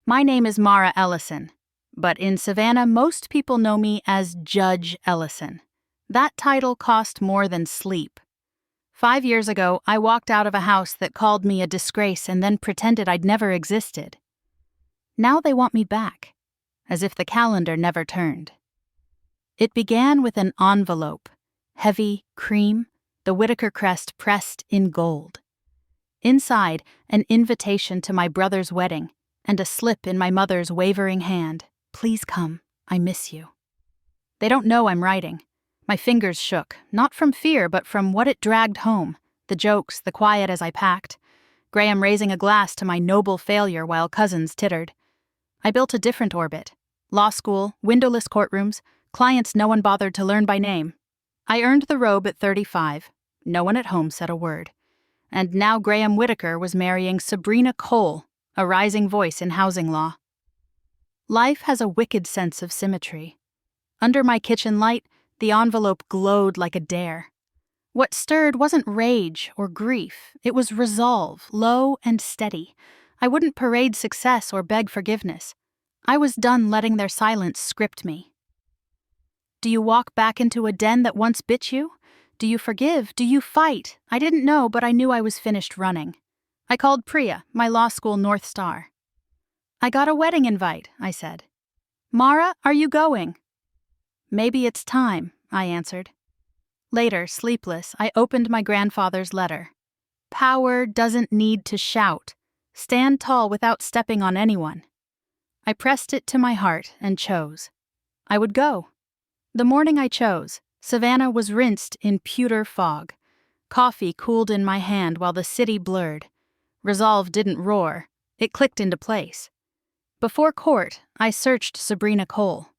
My name is Mara Ellison, but in Savannah, most people know me as Judge Ellison. That title cost more than sleep. 5 years ago, I walked out of a house that called me a disgrace and then pretended I'd never existed. Now they want me back, as if the calendar never turned. It began with an envelope, heavy, cream, the Whitaker crest pressed in gold. Inside, an invitation to my brother's wedding, and a slip in my mother's wavering hand. Please come, I miss you. They don't know I'm writing. My fingers shook, not from fear, but from what it dragged home, the jokes, the quiet as I packed. Graham raising a glass to my noble failure while cousins tittered. I built a different orbit. Law school, windowless courtrooms, clients no one bothered to learn by name. I earned the robe at 35. No one at home said a word. And now Graham Whitaker was marrying Sabrina Cole, a rising voice in housing law. Life has a wicked sense of symmetry. Under my kitchen light, the envelope glowed like a dare. What stirred wasn't rage or grief, it was resolve, low and steady. I wouldn't parade success or beg forgiveness. I was done letting their silence script me. Do you walk back into a den that once bit you? Do you forgive? Do you fight? I didn't know, but I knew I was finished running. I called Priya, my law school North Star. I got a wedding invite, I said. Mara, are you going? Maybe it's time, I answered. Later, sleepless, I opened my grandfather's letter. Power doesn't need to shout. Stand tall without stepping on anyone. I pressed it to my heart and chose. I would go. The morning I chose, Savannah was rinsed in pewter fog. Coffee cooled in my hand while the city blurred. Resolve didn't roar. It clicked into place. Before court, I searched Sabrina Cole.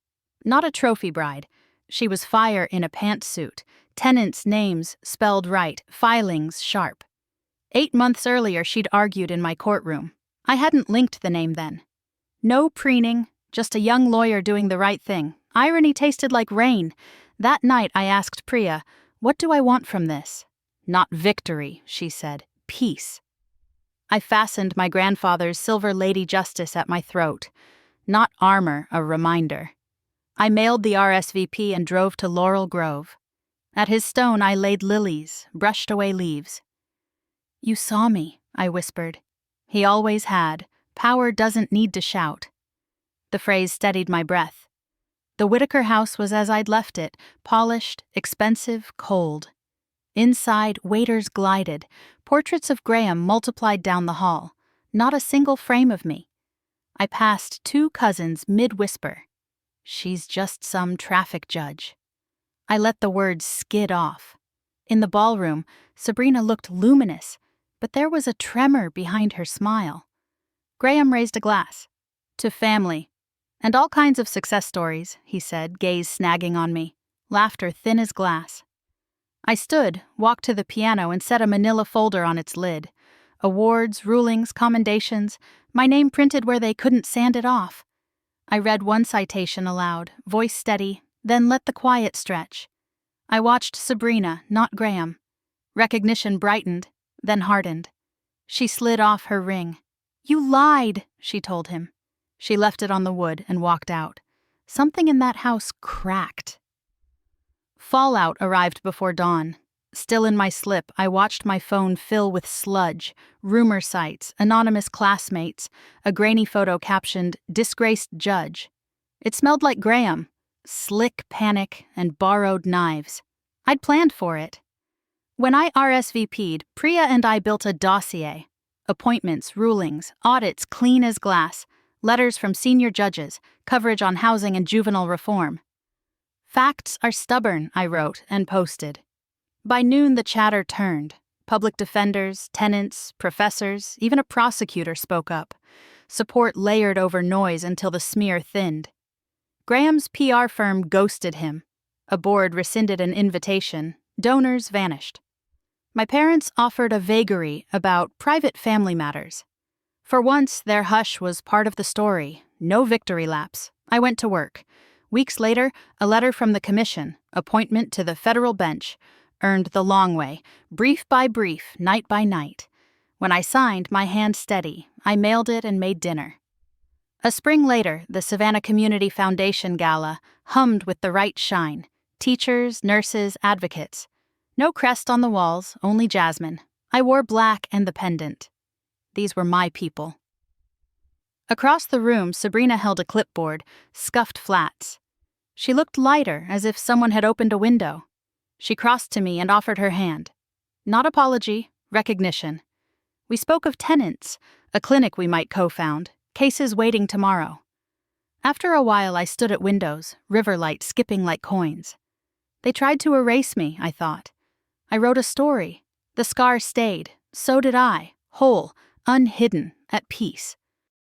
Not a trophy bride. She was fire in a pantsuit, tenants' names spelled right, filings sharp. 8 months earlier, she'd argued in my courtroom. I hadn't linked the name then. No preening, just a young lawyer doing the right thing. Irony tasted like rain. That night I asked Priya, what do I want from this? Not victory, she said, peace. I fastened my grandfather's silver Lady Justice at my throat. Not armor, a reminder. I mailed the RSVP and drove to Laurel Grove. At his stone I laid lilies, brushed away leaves. You saw me, I whispered. He always had. Power doesn't need to shout. The phrase steadied my breath. The Whitaker house was as I'd left it, polished, expensive, cold. Inside, waiters glided. Portraits of Graham multiplied down the hall. Not a single frame of me. I passed 2 cousins mid-whisper. She's just some traffic judge. I let the words skid off. In the ballroom, Sabrina looked luminous, but there was a tremor behind her smile. Graham raised a glass. To family. And all kinds of success stories, he said, gaze snagging on me, laughter thin as glass. I stood, walked to the piano, and set a manila folder on its lid. Awards, rulings, commendations, my name printed where they couldn't sand it off. I read one citation aloud, voice steady, then let the quiet stretch. I watched Sabrina, not Graham. Recognition brightened, then hardened. She slid off her ring. You lied, she told him. She left it on the wood and walked out. Something in that house cracked. Fallout arrived before dawn. Still in my slip, I watched my phone fill with sludge, rumor sites, anonymous classmates, a grainy photo captioned, "Disgraced Judge." It smelled like Graham, slick panic and borrowed knives. I'd planned for it. When I RSVP'd, Priya and I built a dossier. Appointments, rulings, audits clean as glass, letters from senior judges, coverage on housing and juvenile reform. Facts are stubborn, I wrote and posted. By noon, the chatter turned. Public defenders, tenants, professors, even a prosecutor spoke up. Support layered over noise until the smear thinned. Graham's PR firm ghosted him. A board rescinded an invitation. Donors vanished. My parents offered a vagary about private family matters. For once, their hush was part of the story. No victory laps. I went to work. Weeks later, a letter from the commission, appointment to the federal bench, earned the long way, brief by brief, night by night. When I signed, my hand steady, I mailed it and made dinner. A spring later, the Savannah Community Foundation Gala hummed with the right shine. Teachers, nurses, advocates. No crest on the walls, only jasmine. I wore black and the pendant. These were my people. Across the room, Sabrina held a clipboard, scuffed flats. She looked lighter, as if someone had opened a window. She crossed to me and offered her hand. Not apology, recognition. We spoke of tenants, a clinic we might co-found, cases waiting tomorrow. After a while, I stood at windows, river light skipping like coins. They tried to erase me, I thought. I wrote a story. The scars stayed. So did I, whole, unhidden, at peace.